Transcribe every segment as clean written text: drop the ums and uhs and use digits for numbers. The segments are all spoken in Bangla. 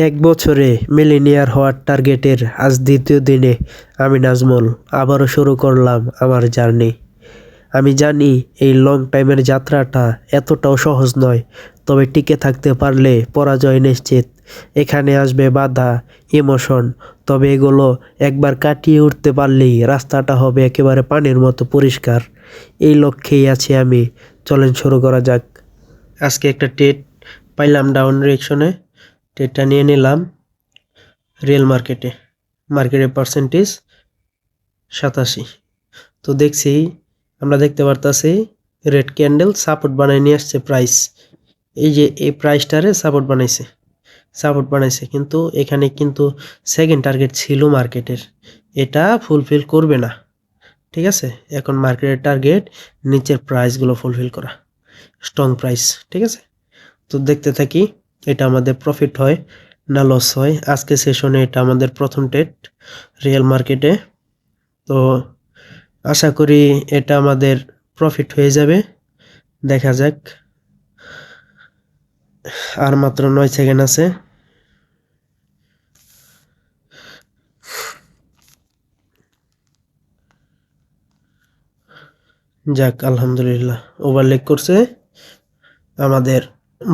এক বছরে মিলিনিয়ার হওয়ার টার্গেটের আজ দ্বিতীয় দিনে আমি নাজমুল আবারও শুরু করলাম আমার জার্নি। আমি জানি এই লং টাইমের যাত্রাটা এতটাও সহজ নয়, তবে টিকে থাকতে পারলে পরাজয় নিশ্চিত। এখানে আসবে বাধা, ইমোশন, তবে এগুলো একবার কাটিয়ে উঠতে পারলেই রাস্তাটা হবে একেবারে পানির মতো পরিষ্কার। এই লক্ষ্যেই আছি আমি। চলেন শুরু করা যাক। আজকে একটা ট্রেড পাইলাম ডাউন ডিরেকশনে। ট্রেডটা নিয়ে নিলাম রিয়েল মার্কেটের পার্সেন্টেজ 87। তো দেখছি, আমরা দেখতে পারতাছি রেড ক্যান্ডেল সাপোর্ট বানায় নিয়ে আসছে প্রাইস। এই যে এই প্রাইসটারে সাপোর্ট বানাইছে, কিন্তু এখানে কিন্তু সেকেন্ড টার্গেট ছিল মার্কেটের, এটা ফুলফিল করবে না। ঠিক আছে, এখন মার্কেটের টার্গেট নিচের প্রাইসগুলো ফুলফিল করা, স্ট্রং প্রাইস। ঠিক আছে, তো দেখতে থাকি এটা আমাদের প্রফিট হয় না লস হয়। আজকে সেশনে এটা আমাদের প্রথম ট্রেড রিয়েল মার্কেটে, তো আশা করি এটা আমাদের প্রফিট হয়ে যাবে। দেখা যাক, আর মাত্র 9 সেকেন্ড আছে। যাক, আলহামদুলিল্লাহ ওভারলেগ করছে আমাদের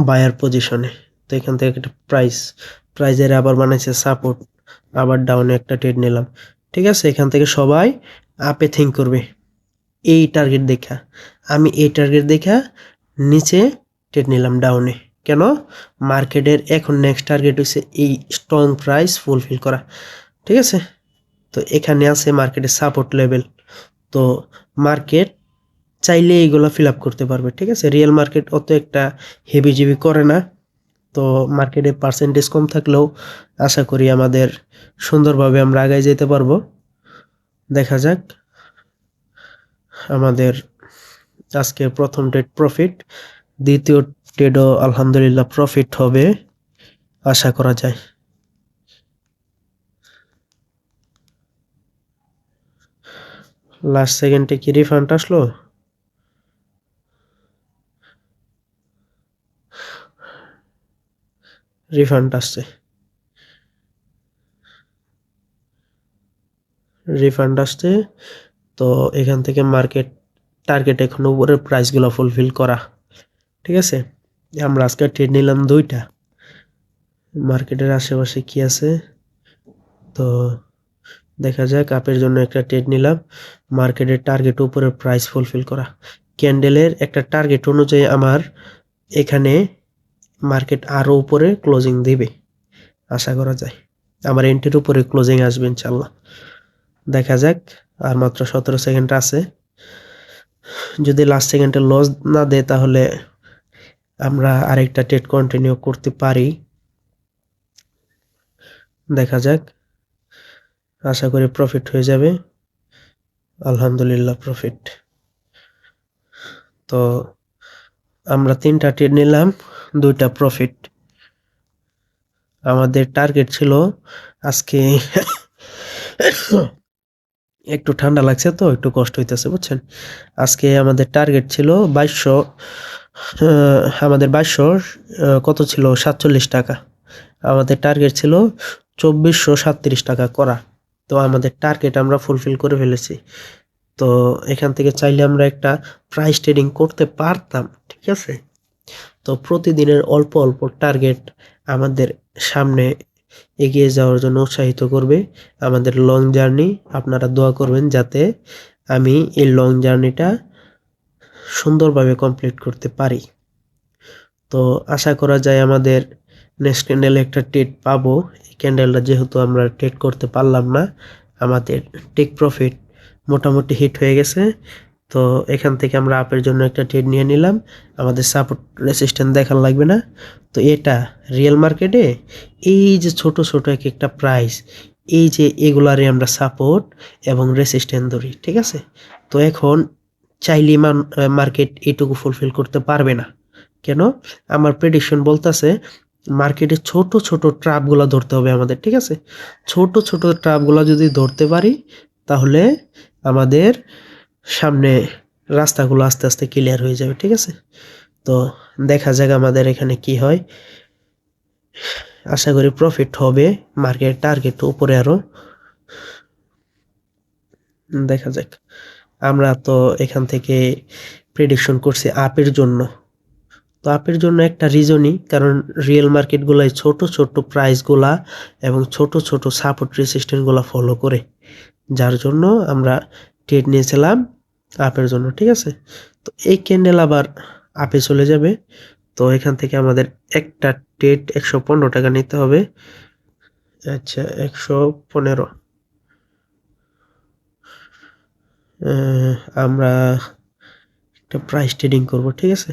বায়ার পজিশনে। তো এখান থেকে একটা প্রাইজের আবার বানাইছে সাপোর্ট, আবার ডাউনে একটা ট্রেড নিলাম। ঠিক আছে, এখান থেকে সবাই আপে থিঙ্ক করবে এই টার্গেট দেখা। আমি এই টার্গেট দেখা নিচে ট্রেড নিলাম ডাউনে। কেন? মার্কেটের এখন নেক্সট টার্গেট হচ্ছে এই স্ট্রং প্রাইস ফুলফিল করা। ঠিক আছে, তো এখানে আছে মার্কেটের সাপোর্ট লেভেল। তো মার্কেট চাইলে এইগুলো ফিল আপ করতে পারবে। ঠিক আছে, রিয়েল মার্কেট অত একটা হেভিজিবি করে না, তো মার্কেটে পার্সেন্টেজ কম থাকলেও আশা করি আমাদের সুন্দরভাবে আমরা আগায় যেতে পারবো। দেখা যাক, আমাদের আজকে প্রথম ট্রেড প্রফিট, দ্বিতীয় ট্রেডও আলহামদুলিল্লাহ প্রফিট হবে আশা করা যায়। লাস্ট সেকেন্ডে কি রিফান্ড আসলো? রিফান্ড আসছে, তো এখান থেকে মার্কেট টার্গেট এখন উপরের প্রাইসগুলো ফুলফিল করা। ঠিক আছে, আমরা আজকে ট্রেড নিলাম 2টা। মার্কেটের আশেপাশে কি আছে তো দেখা যাক। আপের জন্য একটা ট্রেড নিলাম, মার্কেটের টার্গেট উপরের প্রাইস ফুলফিল করা। ক্যান্ডেলের একটা টার্গেট অনুযায়ী আমার এখানে মার্কেট আরও উপরে ক্লোজিং দিবে আশা করা যায়। আমার এন্ট্রির উপরে ক্লোজিং আসবে ইনশাল্লাহ। দেখা যাক, আর মাত্র 17 সেকেন্ড আছে। যদি লাস্ট সেকেন্ডে লস না দেয় তাহলে আমরা আরেকটা ট্রেড কন্টিনিউ করতে পারি। দেখা যাক, আশা করি প্রফিট হয়ে যাবে। আলহামদুলিল্লাহ প্রফিট। তো আমরা 3টা ট্রেড নিলাম, 2টা প্রফিট। আমাদের টার্গেট ছিল আজকে একটু ঠান্ডা লাগছে তো একটু কষ্ট হইতেছে, বুঝছেন। আজকে আমাদের টার্গেট ছিল 2200, আমাদের 2200 কত ছিল 47 টাকা। আমাদের টার্গেট ছিল 2437 টাকা করা। তো আমাদের টার্গেট আমরা ফুলফিল করে ফেলেছি। তো এখান থেকে চাইলে আমরা একটা প্রাইস ট্রেডিং করতে পারতাম। ঠিক আছে, তো প্রতিদিনের অল্প অল্প টার্গেট আমাদের সামনে এগিয়ে যাওয়ার জন্য উৎসাহিত করবে আমাদের লং জার্নি। আপনারা দোয়া করবেন যাতে আমি এই লং জার্নিটা সুন্দরভাবে কমপ্লিট করতে পারি। তো আশা করা যায় আমাদের নেক্সট ক্যান্ডেলে একটা ট্রেড পাবো। এই ক্যান্ডেলটা যেহেতু আমরা ট্রেড করতে পারলাম না, আমাদের টেক প্রফিট মোটামুটি হিট হয়ে গেছে। তো এখান থেকে আমরা আপের জন্য একটা ট্রেড নিয়ে নিলাম, আমাদের সাপোর্ট রেসিস্ট্যান্স দেখার লাগবে না। তো এটা রিয়েল মার্কেটে এই যে ছোট ছোট এক একটা প্রাইস, এই যে এগুলারে আমরা সাপোর্ট এবং রেসিস্ট্যান্স ধরি। ঠিক আছে, তো এখন চাইলে মার্কেট এটুকু ফুলফিল করতে পারবে না। কেন? আমার প্রেডিকশন বলতেছে মার্কেটে ছোট ছোট ট্র্যাপগুলো ধরতে হবে আমাদের। ঠিক আছে, ছোট ছোট ট্র্যাপগুলো যদি ধরতে পারি তাহলে আমাদের সামনে রাস্তাগুলো আস্তে আস্তে ক্লিয়ার হয়ে যাবে। ঠিক আছে, তো দেখা যাক আমাদের এখানে কি হয়। আশা করি প্রফিট হবে, মার্কেট টার্গেট উপরে আরো। দেখা যাক। আমরা তো এখান থেকে প্রেডিকশন করছি আপের জন্য। তো আপের জন্য একটা রিজনই, কারণ রিয়েল মার্কেটগুলাই ছোট ছোট প্রাইসগুলা এবং ছোট ছোট সাপোর্ট রেসিস্ট্যান্টগুলা ফলো করে, যার জন্য আমরা ট্রেড নিয়েছিলাম আপের জন্য। ঠিক আছে, তো এই ক্যান্ডেল আবার আপে চলে যাবে। তো এখান থেকে আমাদের একটা ট্রেড 115 টাকা নিতে হবে। আচ্ছা, 115। আমরা একটা প্রাইস ট্রেডিং করব। ঠিক আছে,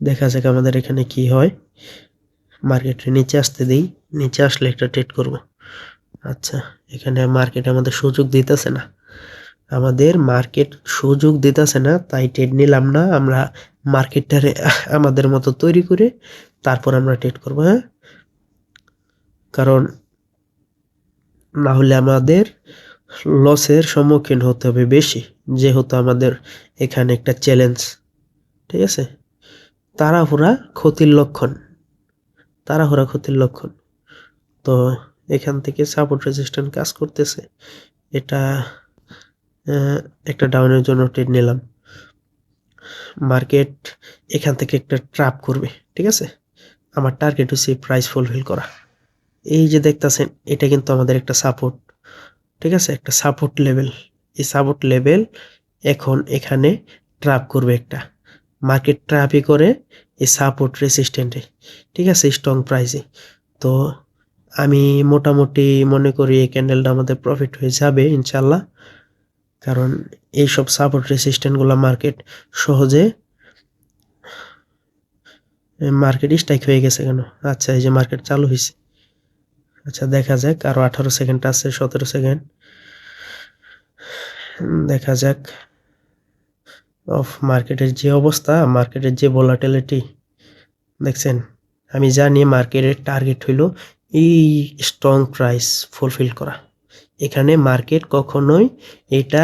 দেখা যাক আমাদের এখানে কি হয়। মার্কেটে নিচে আসতে দিই, নিচে আসলে একটা ট্রেড করব। আচ্ছা, এখানে মার্কেট আমাদের সুযোগ দিতেছে না, তাই ট্রেড নিলাম না। আমরা মার্কেটটারে আমাদের মতো তৈরি করে তারপর আমরা ট্রেড করব। হ্যাঁ, কারণ না হলে আমাদের লসের সম্মুখীন হতে হবে বেশি, যেহেতু আমাদের এখানে একটা চ্যালেঞ্জ। ঠিক আছে, তাড়াহুড়া ক্ষতির লক্ষণ। তো এখান থেকে সাপোর্ট রেজিস্ট্যান্ট কাজ করতেছে, এটা একটা ডাউনের জন্য ট্রেড নিলাম। মার্কেট এখান থেকে একটা ট্র্যাপ করবে। ঠিক আছে, আমার টার্গেট হচ্ছে প্রাইস ফুলফিল করা। এই যে দেখতেছেন, এটা কিন্তু আমাদের একটা সাপোর্ট। ঠিক আছে, একটা সাপোর্ট লেভেল। এই সাপোর্ট লেভেল এখন এখানে ট্র্যাপ করবে একটা। মার্কেট ট্র্যাপই করে এই সাপোর্ট রেসিস্ট্যান্টে। ঠিক আছে, স্ট্রং প্রাইসে। তো আমি মোটামুটি মনে করি এই ক্যান্ডেলটা আমাদের প্রফিট হয়ে যাবে ইনশাল্লাহ, কারণ এইসব সাপোর্ট রেসিস্ট্যান্টগুলো মার্কেট সহজে স্ট্রাইক হয়ে গেছে কেন। আচ্ছা, এই যে মার্কেট চালু হয়েছে। আচ্ছা, দেখা যাক, আরো 18 সেকেন্ড আছে, 17 সেকেন্ড। দেখা যাক। অফ মার্কেটের যে অবস্থা, মার্কেটের যে ভলাটিলিটি দেখছেন। আমি জানি মার্কেটের টার্গেট হইল এই স্ট্রং প্রাইস ফুলফিল করা। এখানে মার্কেট কখনোই এটা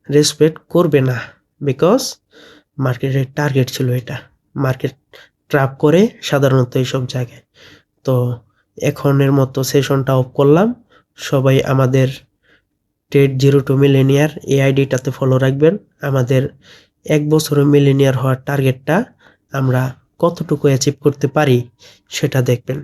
রেসপেক্ট করবে না, বিকজ মার্কেটের টার্গেট ছিল এটা। মার্কেট ট্র্যাপ করে সাধারণত এইসব জায়গায়। তো এখনের মতো সেশনটা অফ করলাম। সবাই আমাদের ট্রেড জিরো টু মিলেনিয়ার এই আইডিটাতে ফলো রাখবেন। আমাদের 1 বছরে মিলেনিয়ার হওয়ার টার্গেটটা আমরা কতটুকু অ্যাচিভ করতে পারি সেটা দেখবেন।